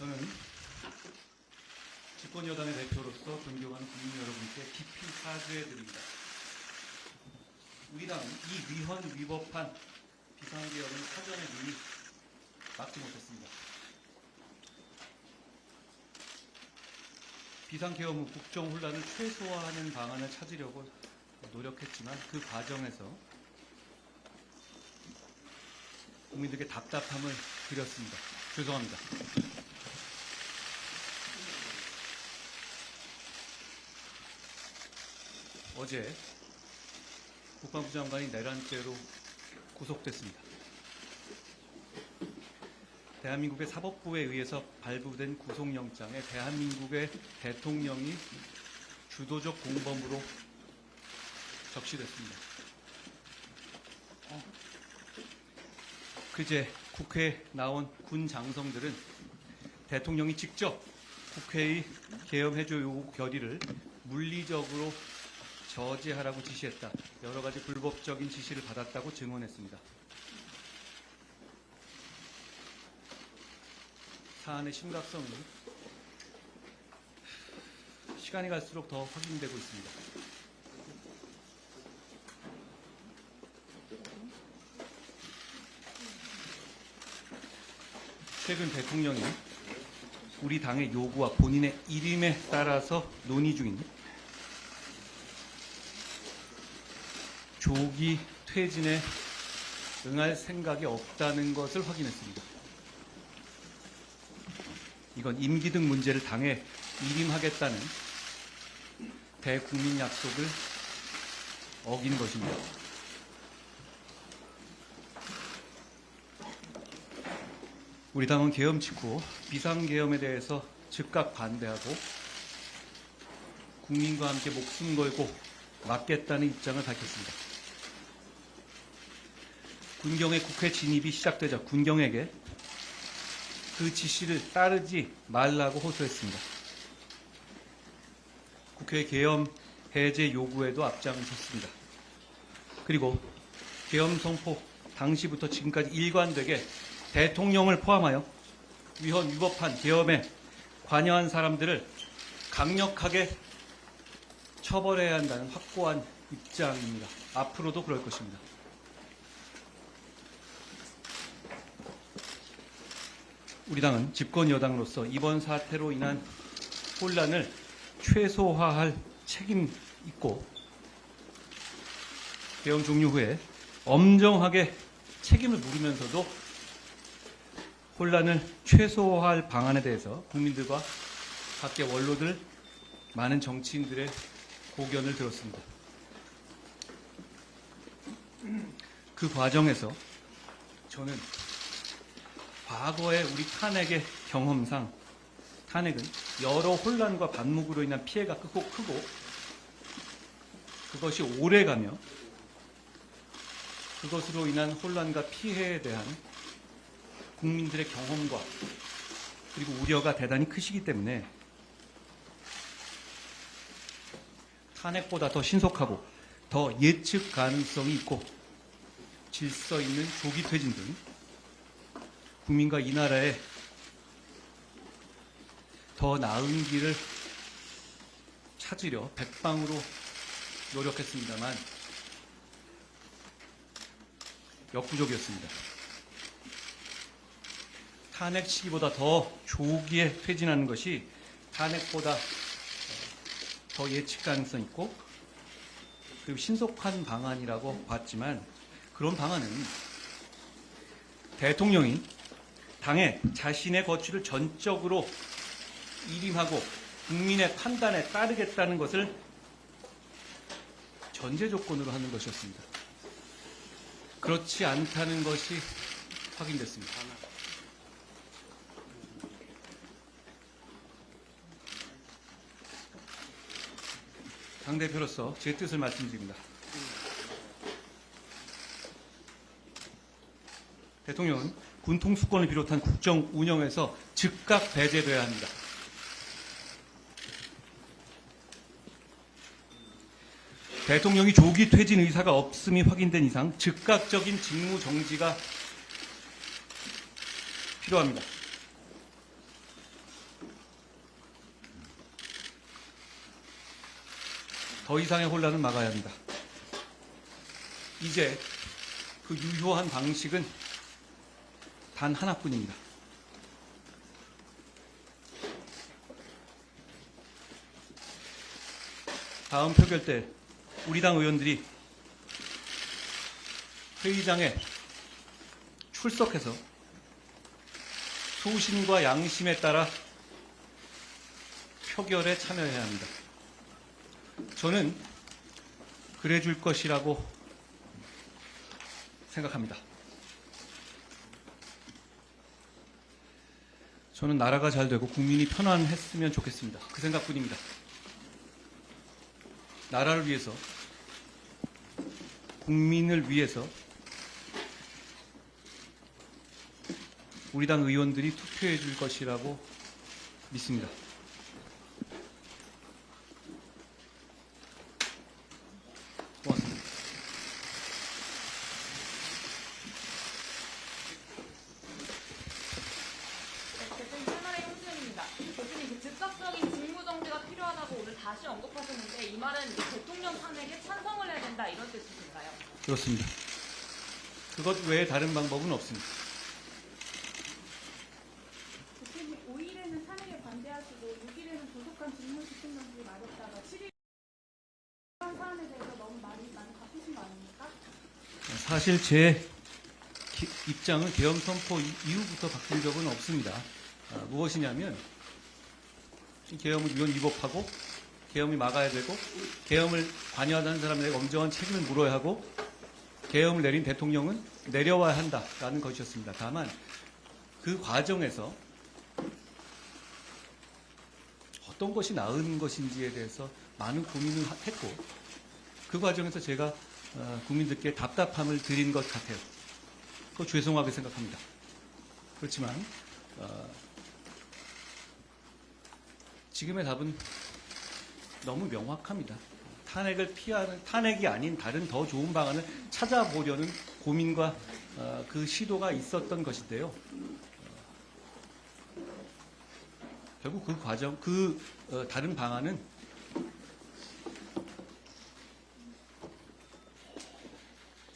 저는 집권여당의 대표로서 존경하는 국민 여러분께 깊이 사죄해드립니다. 우리 당은 이 위헌 위법한 비상계엄을 사전에 미리 막지 못했습니다. 비상계엄 후 국정 혼란을 최소화하는 방안을 찾으려고 노력했지만 그 과정에서 국민들께 답답함을 드렸습니다. 죄송합니다. 어제 국방부 장관이 내란죄로 구속됐습니다. 대한민국의 사법부에 의해서 발부된 구속영장에 대한민국의 대통령이 주도적 공범으로 적시됐습니다. 그제 국회에 나온 군 장성들은 대통령이 직접 국회의 계엄해조 요구 결의를 물리적으로 저지하라고 지시했다. 여러 가지 불법적인 지시를 받았다고 증언했습니다. 사안의 심각성은 시간이 갈수록 더 확인되고 있습니다. 최근 대통령이 우리 당의 요구와 본인의 일임에 따라서 논의 중인 조기 퇴진에 응할 생각이 없다는 것을 확인했습니다. 이건 임기 등 문제를 당에 일임하겠다는 대국민 약속을 어긴 것입니다. 우리 당은 계엄 직후 비상계엄에 대해서 즉각 반대하고 국민과 함께 목숨 걸고 막겠다는 입장을 밝혔습니다. 군경의 국회 진입이 시작되자 군경에게 그 지시를 따르지 말라고 호소했습니다. 국회 계엄 해제 요구에도 앞장섰습니다. 그리고 계엄 선포 당시부터 지금까지 일관되게 대통령을 포함하여 위헌 위법한 계엄에 관여한 사람들을 강력하게 처벌해야 한다는 확고한 입장입니다. 앞으로도 그럴 것입니다. 우리 당은 집권 여당으로서 이번 사태로 인한 혼란을 최소화할 책임 있고 계엄 종료 후에 엄정하게 책임을 물으면서도 혼란을 최소화할 방안에 대해서 국민들과 각계 원로들, 많은 정치인들의 고견을 들었습니다. 그 과정에서 저는 과거의 우리 탄핵의 경험상 탄핵은 여러 혼란과 반목으로 인한 피해가 크고 그것이 오래가며 그것으로 인한 혼란과 피해에 대한 국민들의 경험과 그리고 우려가 대단히 크시기 때문에 탄핵보다 더 신속하고 더 예측 가능성이 있고 질서 있는 조기 퇴진 등 국민과 이 나라에 더 나은 길을 찾으려 백방으로 노력했습니다만 역부족이었습니다. 탄핵 시기보다 더 조기에 퇴진하는 것이 탄핵보다 더 예측 가능성 있고 그리고 신속한 방안이라고 봤지만 그런 방안은 대통령이 당의 자신의 거취를 전적으로 일임하고 국민의 판단에 따르겠다는 것을 전제 조건으로 하는 것이었습니다. 그렇지 않다는 것이 확인됐습니다. 당대표로서 제 뜻을 말씀드립니다. 대통령은 군 통수권을 비롯한 국정 운영에서 즉각 배제돼야 합니다. 대통령이 조기 퇴진 의사가 없음이 확인된 이상 즉각적인 직무 정지가 필요합니다. 더 이상의 혼란은 막아야 합니다. 이제 그 유효한 방식은 단 하나뿐입니다. 다음 표결 때 우리 당 의원들이 회의장에 출석해서 소신과 양심에 따라 표결에 참여해야 합니다. 저는 그래 줄 것이라고 생각합니다. 저는 나라가 잘 되고 국민이 편안했으면 좋겠습니다. 그 생각뿐입니다. 나라를 위해서, 국민을 위해서 우리 당 의원들이 투표해 줄 것이라고 믿습니다. 고맙습니다. 대표님 채널의 홍수연입니다. 대표님 그 즉각적인 직무정지가 필요하다고 오늘 다시 언급하셨는데 이 말은 이제 대통령 탄핵에 찬성을 해야 된다 이런 뜻이신가요? 그렇습니다. 그것 외에 다른 방법은 없습니다. 대표님 5일에는 탄핵에 반대하시고 6일에는 조속한 직무집행 정지 말했다가 7일 이런 사안에 대해서 너무 많이 바쁘신 거 아닙니까? 사실 제 입장은 계엄 선포 이후부터 바뀐 적은 없습니다. 무엇이냐면 계엄을 위헌위법하고 계엄이 막아야 되고 계엄을 관여하는 사람에게 엄정한 책임을 물어야 하고 계엄을 내린 대통령은 내려와야 한다라는 것이었습니다. 다만 그 과정에서 어떤 것이 나은 것인지에 대해서 많은 고민을 했고 그 과정에서 제가 국민들께 답답함을 드린 것 같아요. 그거 죄송하게 생각합니다. 그렇지만 지금의 답은 너무 명확합니다. 탄핵을 피하는, 탄핵이 아닌 다른 더 좋은 방안을 찾아보려는 고민과 그 시도가 있었던 것인데요. 결국 그 과정, 다른 방안은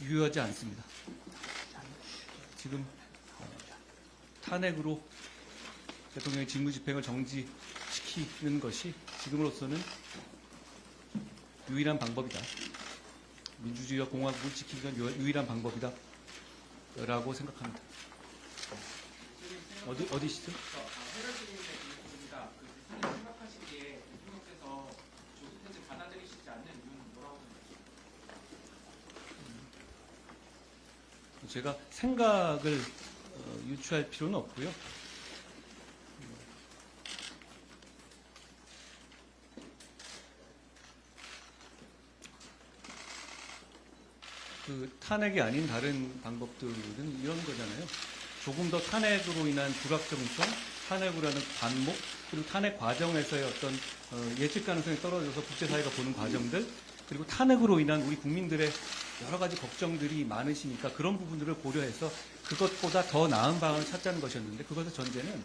유효하지 않습니다. 지금 탄핵으로 대통령의 직무집행을 정지시키는 것이 지금으로서는 유일한 방법이다. 민주주의와 공화국을 지키기 위한 유일한 방법이다. 라고 생각합니다. 어디시죠? 생각하시기에 대통령께서 조직해지 받아들이시지 않는 이유는 뭐라고 생각하십니까? 제가 생각을 유추할 필요는 없고요. 그 탄핵이 아닌 다른 방법들은 이런 거잖아요. 조금 더 탄핵으로 인한 불확정성, 탄핵으로 하는 관목, 그리고 탄핵 과정에서의 어떤 예측 가능성이 떨어져서 국제사회가 보는 과정들, 그리고 탄핵으로 인한 우리 국민들의 여러 가지 걱정들이 많으시니까 그런 부분들을 고려해서 그것보다 더 나은 방안을 찾자는 것이었는데 그것의 전제는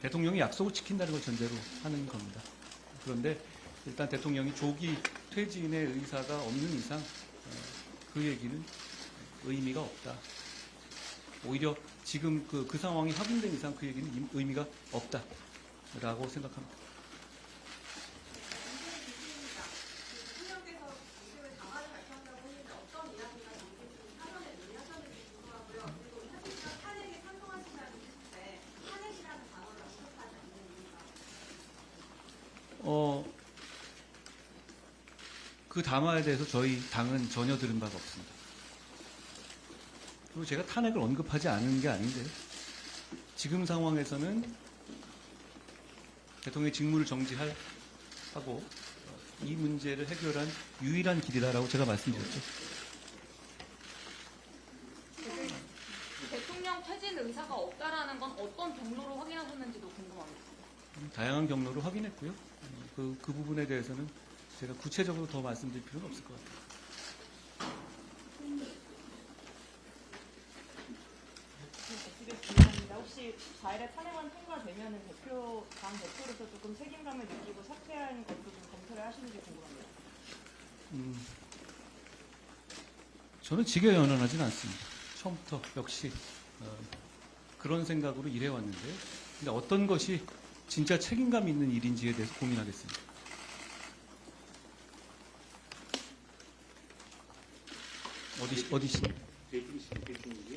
대통령이 약속을 지킨다는 걸 전제로 하는 겁니다. 그런데 일단 대통령이 조기 퇴진의 의사가 없는 이상 그 얘기는 의미가 없다. 오히려 지금 그 상황이 확인된 이상 그 얘기는 의미가 없다라고 생각합니다. 대통령께서 이후에 당화를 발표한다고 했는데 어떤 이야기가 담긴지 사전에 논의하셨는지 궁금하고요. 그리고 사실상 탄핵에 찬성하신다는 뜻인데 탄핵이라는 단어를 언급하지 않는 이유가 그 담화에 대해서 저희 당은 전혀 들은 바가 없습니다. 그리고 제가 탄핵을 언급하지 않은 게 아닌데요. 지금 상황에서는 대통령의 직무를 정지하고 이 문제를 해결한 유일한 길이다라고 제가 말씀드렸죠. 대통령 퇴진 의사가 없다라는 건 어떤 경로로 확인하셨는지도 궁금합니다. 다양한 경로를 확인했고요. 그 부분에 대해서는 제가 구체적으로 더 말씀드릴 필요는 없을 것 같아요. 궁금합니다. 혹시 4일에 탄핵안 통과되면 당 대표로서 조금 책임감을 느끼고 사퇴하는 것도 좀 검토를 하시는지 궁금합니다. 저는 직에 연연하진 않습니다. 처음부터 역시 그런 생각으로 일해왔는데, 근데 어떤 것이 진짜 책임감 있는 일인지에 대해서 고민하겠습니다. 어디시?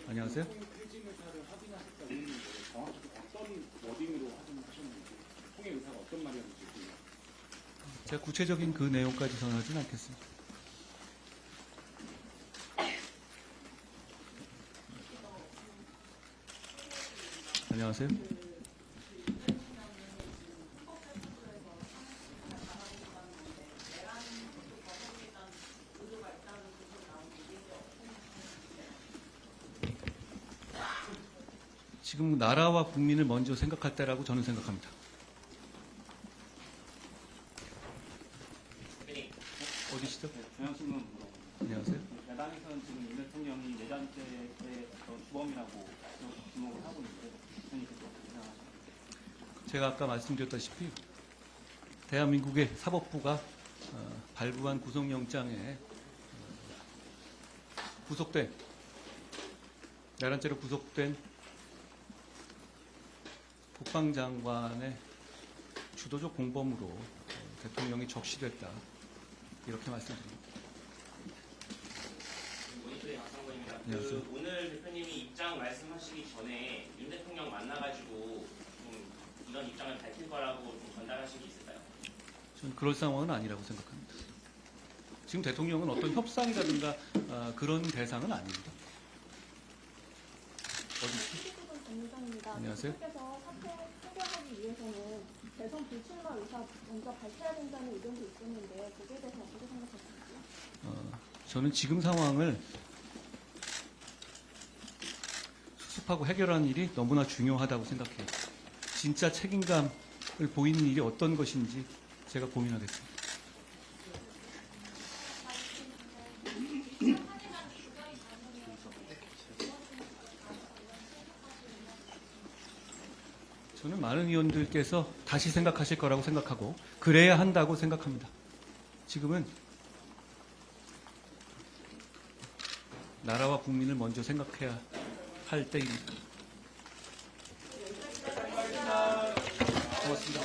안녕하세요. 퇴진 의사를 확인하셨다고 했는데 정확히 어떤 워딩으로 확인하셨는지, 통의 의사가 어떤 말이었는지 궁금해요. 제가 구체적인 그 내용까지 전하진 않겠습니다. 안녕하세요. 지금 나라와 국민을 먼저 생각할 때라고 저는 생각합니다. 어디시죠? 경향신문 물어봅니다. 안녕하세요. 야당에서는 지금 윤 대통령이 내장죄의 어떤 주범이라고 지목을 하고 있는데, 대통령이 그렇게 생각하십니까? 제가 아까 말씀드렸다시피 대한민국의 사법부가 발부한 구속영장에 구속된, 내란죄로 구속된 국방장관의 주도적 공범으로 대통령이 적시됐다, 이렇게 말씀드립니다. 모니터링 박상권입니다. 안녕하세요. 오늘 대표님이 입장 말씀하시기 전에 윤 대통령 만나가지고 좀 이런 입장을 밝힐 거라고 좀 전달하신 게 있을까요? 저는 그럴 상황은 아니라고 생각합니다. 지금 대통령은 어떤 협상이라든가 그런 대상은 아닙니다. 어디지? 시국은 전문가입니다. 안녕하세요. 대통령께서 사태 해결하기 위해서는 대선 불출마 의사 먼저 밝혀야 된다는 의견도 있었는데 거기에 대해서 어떻게 생각하십니까? 저는 지금 상황을 수습하고 해결하는 일이 너무나 중요하다고 생각해요. 진짜 책임감을 보이는 일이 어떤 것인지 제가 고민하겠습니다. 저는 많은 의원들께서 다시 생각하실 거라고 생각하고 그래야 한다고 생각합니다. 지금은 나라와 국민을 먼저 생각해야 할 때입니다. 고맙습니다.